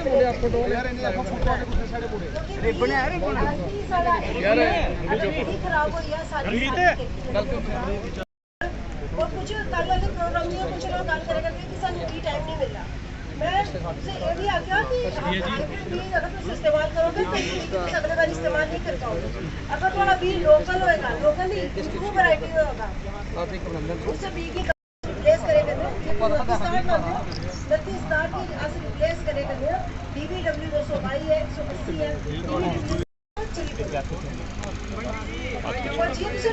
कुछ कल वाले प्रोग्राम में कुछ लोग गल करेगा कि सानू भी टाइम नहीं मिल रहा। मैं से ये भी आख्या कि अगर तुम इस्तेमाल करोगे तो अगले बार इस्तेमाल नहीं कर पाओगे। अगर थोड़ा बी लोकल होएगा, लोकल नहीं टू वैरायटी होगा, उससे बी की रिप्लेस करेंगे तो स्टार्ट की अस रिप्लेस करेंगे DBW 222 है 180 है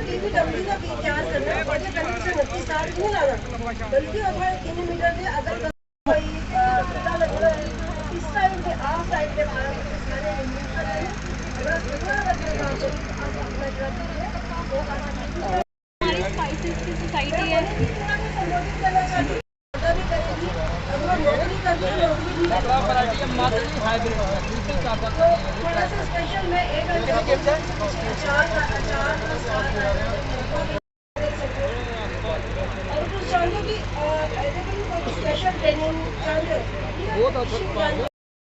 DBW का क्या करना है, स्टार्ट नहीं लाना बल्कि अगर मीटर से अगर इस टाइम पे आप टाइम पे स्पाइसेस की सोसाइटी है। स्पेशल में एक स्पेशल ट्रेनिंग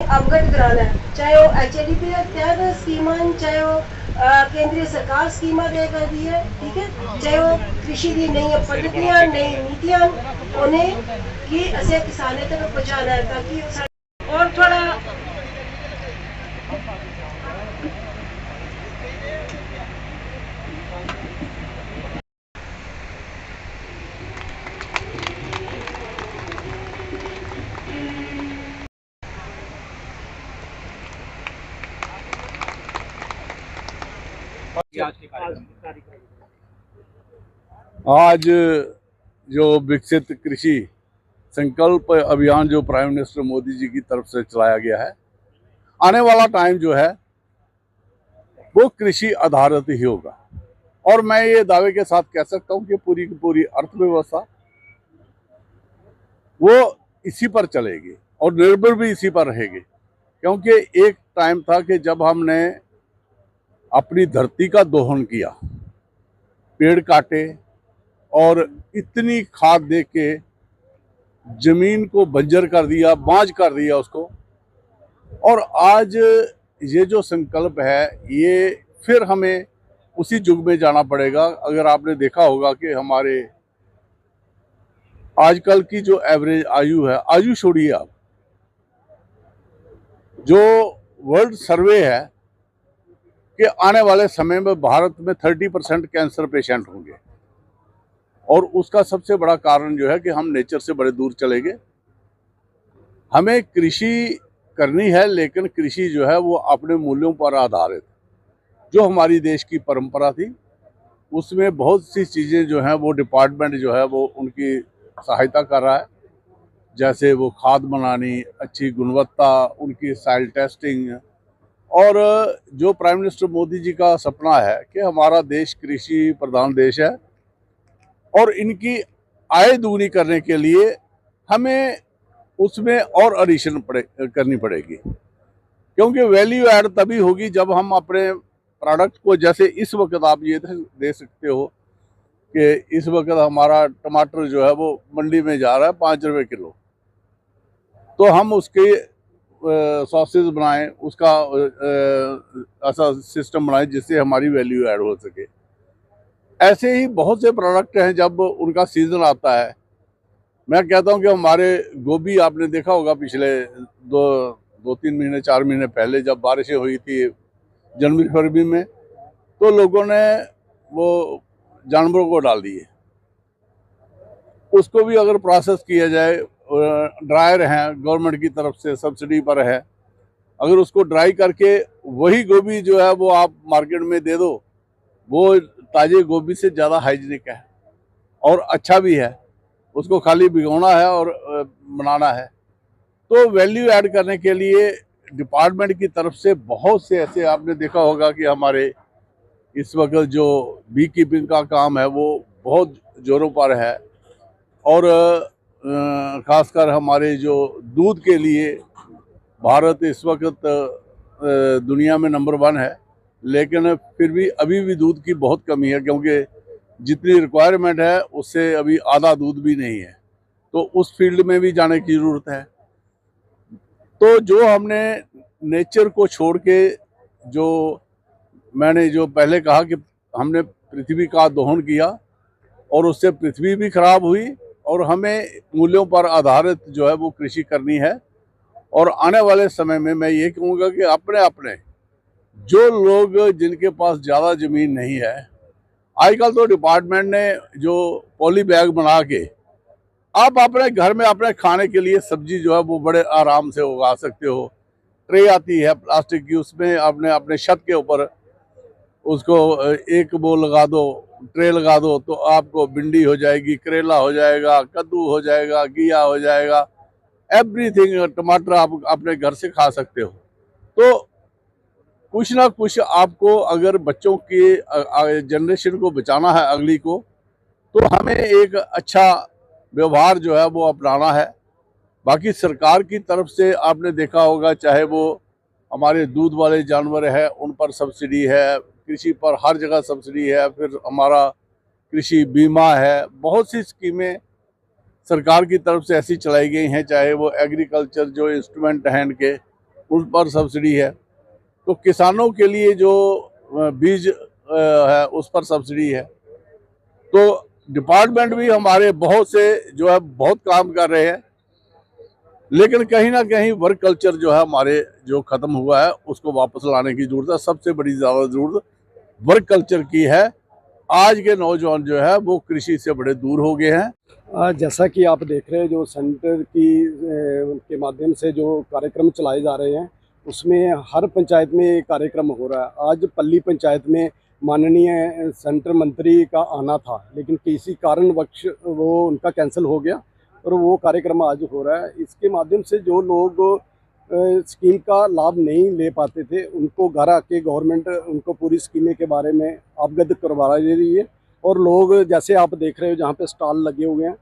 अवगत कराना है, चाहे वो HADP के तहत स्कीमा, चाहे वो केंद्रीय सरकार स्कीमा दे कर दी है, ठीक है, चाहे वो कृषि की नई पद्धतियाँ नई नीतियाँ उन्हें कि असे किसानों तक पहुँचाना है ताकि और थोड़ा आज जो विकसित कृषि संकल्प अभियान जो प्राइम मिनिस्टर मोदी जी की तरफ से चलाया गया है, आने वाला टाइम जो है वो कृषि आधारित ही होगा। और मैं ये दावे के साथ कह सकता हूँ कि पूरी की पूरी अर्थव्यवस्था वो इसी पर चलेगी और निर्भर भी इसी पर रहेगी। क्योंकि एक टाइम था कि जब हमने अपनी धरती का दोहन किया, पेड़ काटे और इतनी खाद दे के जमीन को बंजर कर दिया, बांझ कर दिया उसको। और आज ये जो संकल्प है ये फिर हमें उसी युग में जाना पड़ेगा। अगर आपने देखा होगा कि हमारे आजकल की जो एवरेज आयु है, आयु छोड़िए आप, जो वर्ल्ड सर्वे है कि आने वाले समय में भारत में 30% कैंसर पेशेंट होंगे। और उसका सबसे बड़ा कारण जो है कि हम नेचर से बड़े दूर चले गए। हमें कृषि करनी है, लेकिन कृषि जो है वो अपने मूल्यों पर आधारित, जो हमारी देश की परंपरा थी उसमें बहुत सी चीज़ें जो हैं वो डिपार्टमेंट जो है वो उनकी सहायता कर रहा है। जैसे वो खाद बनानी, अच्छी गुणवत्ता, उनकी सॉइल टेस्टिंग। और जो प्राइम मिनिस्टर मोदी जी का सपना है कि हमारा देश कृषि प्रधान देश है और इनकी आय दुगनी करने के लिए हमें उसमें और एडिशन करनी पड़ेगी। क्योंकि वैल्यू ऐड तभी होगी जब हम अपने प्रोडक्ट को, जैसे इस वक्त आप ये दे सकते हो कि इस वक्त हमारा टमाटर जो है वो मंडी में जा रहा है 5 रुपये किलो, तो हम उसके सॉसेज बनाएं, उसका ऐसा सिस्टम बनाएं जिससे हमारी वैल्यू ऐड हो सके। ऐसे ही बहुत से प्रोडक्ट हैं, जब उनका सीज़न आता है। मैं कहता हूं कि हमारे गोभी, आपने देखा होगा पिछले दो तीन महीने 4 महीने पहले जब बारिशें हुई थी जनवरी फरवरी में, तो लोगों ने वो जानवरों को डाल दिए। उसको भी अगर प्रोसेस किया जाए, ड्रायर हैं गवर्नमेंट की तरफ से सब्सिडी पर है, अगर उसको ड्राई करके वही गोभी जो है वो आप मार्केट में दे दो, वो ताजे गोभी से ज़्यादा हाइजीनिक है और अच्छा भी है। उसको खाली भिगोना है और बनाना है। तो वैल्यू ऐड करने के लिए डिपार्टमेंट की तरफ से बहुत से ऐसे, आपने देखा होगा कि हमारे इस वक्त जो बी कीपिंग का काम है वो बहुत जोरों पर है। और ख़ासकर हमारे जो दूध के लिए भारत इस वक्त दुनिया में नंबर 1 है, लेकिन फिर भी अभी भी दूध की बहुत कमी है, क्योंकि जितनी रिक्वायरमेंट है उससे अभी आधा दूध भी नहीं है। तो उस फील्ड में भी जाने की ज़रूरत है। तो जो हमने नेचर को छोड़ के जो मैंने जो पहले कहा कि हमने पृथ्वी का दोहन किया और उससे पृथ्वी भी खराब हुई और हमें मूल्यों पर आधारित जो है वो कृषि करनी है। और आने वाले समय में मैं ये कहूँगा कि अपने अपने जो लोग जिनके पास ज़्यादा ज़मीन नहीं है, आजकल तो डिपार्टमेंट ने जो पॉली बैग बना के आप अपने घर में अपने खाने के लिए सब्जी जो है वो बड़े आराम से उगा सकते हो। ट्रे आती है प्लास्टिक की, उसमें आपने अपने छत के ऊपर उसको एक वो लगा दो, ट्रे लगा दो, तो आपको भिंडी हो जाएगी, करेला हो जाएगा, कद्दू हो जाएगा, घिया हो जाएगा, एवरीथिंग, टमाटर आप अपने घर से खा सकते हो। तो कुछ ना कुछ आपको अगर बच्चों की जनरेशन को बचाना है अगली को, तो हमें एक अच्छा व्यवहार जो है वो अपनाना है। बाकी सरकार की तरफ से आपने देखा होगा, चाहे वो हमारे दूध वाले जानवर है उन पर सब्सिडी है, कृषि पर हर जगह सब्सिडी है, फिर हमारा कृषि बीमा है, बहुत सी स्कीमें सरकार की तरफ से ऐसी चलाई गई हैं, चाहे वो एग्रीकल्चर जो इंस्ट्रूमेंट हैं इनके उन पर सब्सिडी है। तो किसानों के लिए जो बीज है उस पर सब्सिडी है। तो डिपार्टमेंट भी हमारे बहुत से जो है बहुत काम कर रहे हैं, लेकिन कहीं ना कहीं वर्क कल्चर जो है हमारे जो खत्म हुआ है उसको वापस लाने की जरूरत है। सबसे बड़ी ज़्यादा जरूरत वर्क कल्चर की है। आज के नौजवान जो है वो कृषि से बड़े दूर हो गए हैं। जैसा कि आप देख रहे हैं, जो सेंटर के माध्यम से जो कार्यक्रम चलाए जा रहे हैं उसमें हर पंचायत में ये कार्यक्रम हो रहा है। आज पल्ली पंचायत में माननीय सेंटर मंत्री का आना था, लेकिन किसी कारणवश वो उनका कैंसिल हो गया और वो कार्यक्रम आज हो रहा है। इसके माध्यम से जो लोग स्कीम का लाभ नहीं ले पाते थे उनको घर आके गवर्नमेंट उनको पूरी स्कीमें के बारे में अवगत करवा रही है। और लोग जैसे आप देख रहे हो जहाँ पे स्टॉल लगे हुए हैं,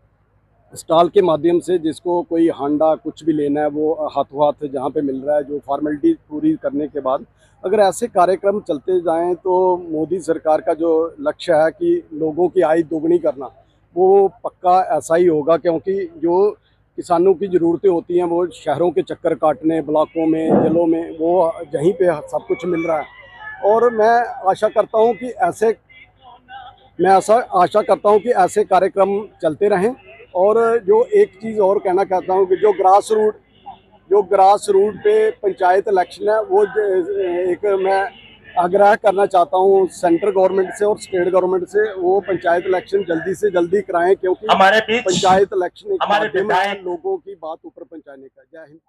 स्टॉल के माध्यम से जिसको कोई हांडा कुछ भी लेना है वो हाथों हाथ जहाँ पे मिल रहा है, जो फॉर्मेलिटी पूरी करने के बाद अगर ऐसे कार्यक्रम चलते जाएं तो मोदी सरकार का जो लक्ष्य है कि लोगों की आय दोगुनी करना, वो पक्का ऐसा ही होगा। क्योंकि जो किसानों की ज़रूरतें होती हैं वो शहरों के चक्कर काटने, ब्लॉकों में, जिलों में, वो यहीं पे सब कुछ मिल रहा है। और मैं आशा करता हूँ कि ऐसे कार्यक्रम चलते रहें। और जो एक चीज़ और कहना चाहता हूँ कि जो ग्रास रूट पे पंचायत इलेक्शन है वो एक मैं आग्रह करना चाहता हूँ सेंट्रल गवर्नमेंट से और स्टेट गवर्नमेंट से, वो पंचायत इलेक्शन जल्दी से जल्दी कराएं, क्योंकि पंचायत इलेक्शन एक माध्यम है लोगों की बात ऊपर पहुंचाने का। जय हिंद।